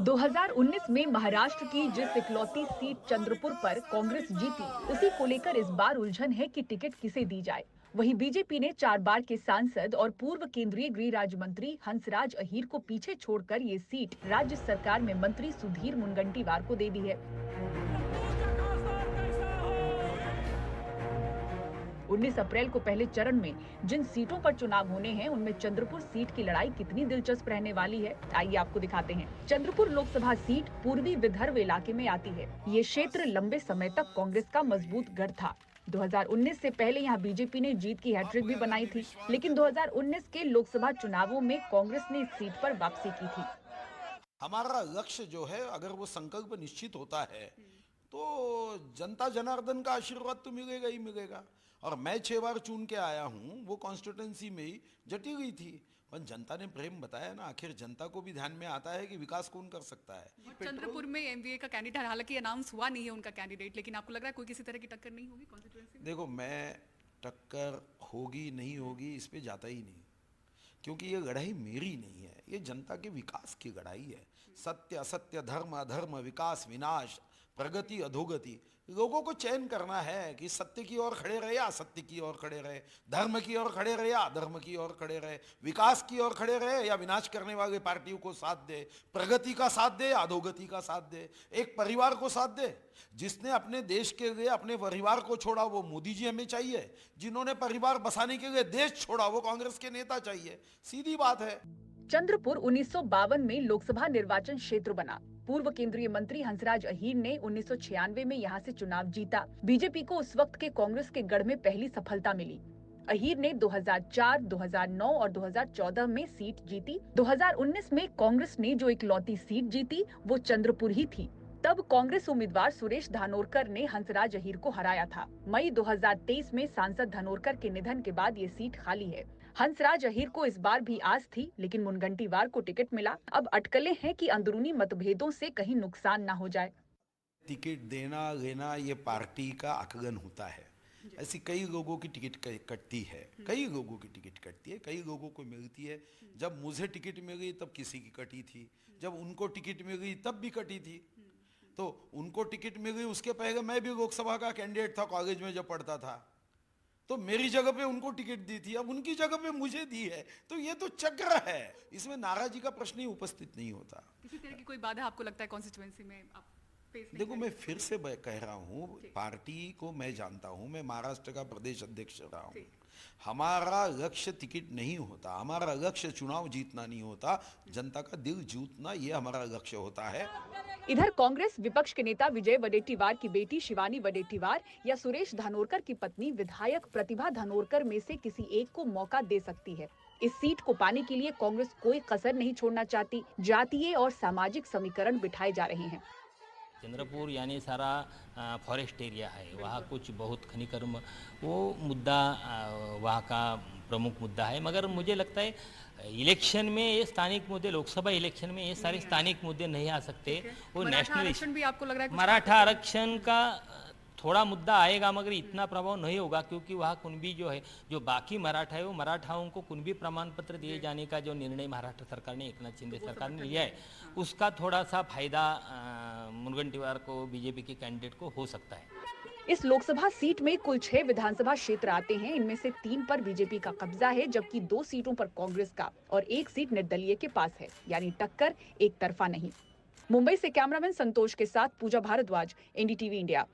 2019 में महाराष्ट्र की जिस इकलौती सीट चंद्रपुर पर कांग्रेस जीती, उसी को लेकर इस बार उलझन है कि टिकट किसे दी जाए। वहीं बीजेपी ने 4 बार के सांसद और पूर्व केंद्रीय गृह राज्य मंत्री हंसराज अहीर को पीछे छोड़कर ये सीट राज्य सरकार में मंत्री सुधीर मुनगंटीवार को दे दी है। 19 अप्रैल को पहले चरण में जिन सीटों पर चुनाव होने हैं, उनमें चंद्रपुर सीट की लड़ाई कितनी दिलचस्प रहने वाली है, आइए आपको दिखाते हैं। चंद्रपुर लोकसभा सीट पूर्वी विदर्भ इलाके में आती है। ये क्षेत्र लंबे समय तक कांग्रेस का मजबूत गढ़ था। 2019 से पहले यहाँ बीजेपी ने जीत की हैट्रिक भी बनाई थी, लेकिन 2019 के लोकसभा चुनावों में कांग्रेस ने इस सीट पर वापसी की थी। हमारा लक्ष्य जो है, अगर वो संकल्प निश्चित होता है तो जनता जनार्दन का आशीर्वाद तो मिलेगा ही मिलेगा। और मैं 6 बार चुन के आया हूँ, वो कॉन्स्टिट्यूंसी में ही जटी गई थी, पर जनता ने प्रेम बताया ना। आखिर जनता को भी ध्यान में आता है कि विकास कौन कर सकता है। चंद्रपुर में एमवीए का कैंडिडेट, हालांकि अनाउंस हुआ नहीं है उनका कैंडिडेट, लेकिन आपको लग रहा है कोई किसी तरह की टक्कर नहीं होगी कॉन्स्टिट्यूंसी में? देखो, मैं टक्कर होगी नहीं होगी इस पे जाता ही नहीं, क्योंकि ये लड़ाई मेरी नहीं है, ये जनता के विकास की लड़ाई है। सत्य असत्य, धर्म अधर्म, विकास विनाश, प्रगति अधोगति, लोगों को चयन करना है कि सत्य की ओर खड़े रहे या असत्य की ओर खड़े रहे, धर्म की ओर खड़े रहे या अधर्म की ओर खड़े रहे, विकास की ओर खड़े रहे या विनाश करने वाले पार्टियों को साथ दे, प्रगति का साथ दे या अधोगति का साथ दे, एक परिवार को साथ दे। जिसने अपने देश के लिए अपने परिवार को छोड़ा वो मोदी जी हमें चाहिए, जिन्होंने परिवार बसाने के लिए देश छोड़ा वो कांग्रेस के नेता चाहिए। सीधी बात है। चंद्रपुर 1952 में लोकसभा निर्वाचन क्षेत्र बना। पूर्व केंद्रीय मंत्री हंसराज अहीर ने 1996 में यहां से चुनाव जीता। बीजेपी को उस वक्त के कांग्रेस के गढ़ में पहली सफलता मिली। अहीर ने 2004, 2009 और 2014 में सीट जीती। 2019 में कांग्रेस ने जो इकलौती सीट जीती वो चंद्रपुर ही थी। तब कांग्रेस उम्मीदवार सुरेश धानोरकर ने हंसराज अहीर को हराया था। मई 2023 में सांसद धानोरकर के निधन के बाद ये सीट खाली है। हंसराज अहीर को इस बार भी आस थी, लेकिन मुनगंटीवार को टिकट मिला। अब अटकलें हैं कि अंदरूनी मतभेदों से कहीं नुकसान न हो जाए। टिकट देना लेना ये पार्टी का आकलन होता है। ऐसी कई लोगों की टिकट कटती है, कई लोगों की टिकट कटती है, कई लोगों को मिलती है। जब मुझे टिकट मिल गई तब किसी की कटी थी, जब उनको टिकट मिल गई तब भी कटी थी। तो उनको टिकट मिल गई, उसके पहले मैं भी लोकसभा का कैंडिडेट था कॉलेज में जब पढ़ता था, तो मेरी जगह पे उनको टिकट दी थी, अब उनकी जगह पे मुझे दी है। तो ये तो चक्र है, इसमें नाराजगी का प्रश्न ही उपस्थित नहीं होता। किसी तरह की कोई बाधा आपको लगता है कॉन्स्टिट्यूंसी में आप फेस नहीं देखो, मैं फिर से कह रहा हूँ, पार्टी को मैं जानता हूँ, मैं महाराष्ट्र का प्रदेश अध्यक्ष रहा हूँ। हमारा लक्ष्य टिकट नहीं होता, हमारा लक्ष्य चुनाव जीतना नहीं होता, जनता का दिल जीतना ये हमारा लक्ष्य होता है। इधर कांग्रेस विपक्ष के नेता विजय वडेट्टीवार की बेटी शिवानी वडेट्टीवार या सुरेश धानोरकर की पत्नी विधायक प्रतिभा धानोरकर में से किसी एक को मौका दे सकती है। इस सीट को पाने के लिए कांग्रेस कोई कसर नहीं छोड़ना चाहती। जातीय और सामाजिक समीकरण बिठाए जा रहे हैं। चंद्रपुर यानी सारा फॉरेस्ट एरिया है, वहाँ कुछ बहुत खनिकर्म वो मुद्दा वहाँ का प्रमुख मुद्दा है। मगर मुझे लगता है इलेक्शन में ये स्थानिक मुद्दे, लोकसभा इलेक्शन में ये सारे स्थानिक मुद्दे नहीं आ सकते। वो नेशनल आरक्षण भी आपको लग रहा है मराठा आरक्षण का थोड़ा मुद्दा आएगा, मगर इतना प्रभाव नहीं होगा, क्योंकि वहाँ कुणबी जो है, जो बाकी मराठा है, वो मराठाओं को कुणबी प्रमाण पत्र दिए जाने का जो निर्णय महाराष्ट्र सरकार ने, एकनाथ शिंदे सरकार ने लिया है, उसका थोड़ा सा फायदा मुनगंटीवार को, बीजेपी के कैंडिडेट को हो सकता है। इस लोकसभा सीट में कुल 6 विधानसभा क्षेत्र आते हैं। इनमें से 3 पर बीजेपी का कब्जा है, जबकि 2 सीटों पर कांग्रेस का और 1 सीट निर्दलीय के पास है, यानी टक्कर एक तरफा नहीं। मुंबई से कैमरामैन संतोष के साथ पूजा भारद्वाज, एनडीटीवी इंडिया।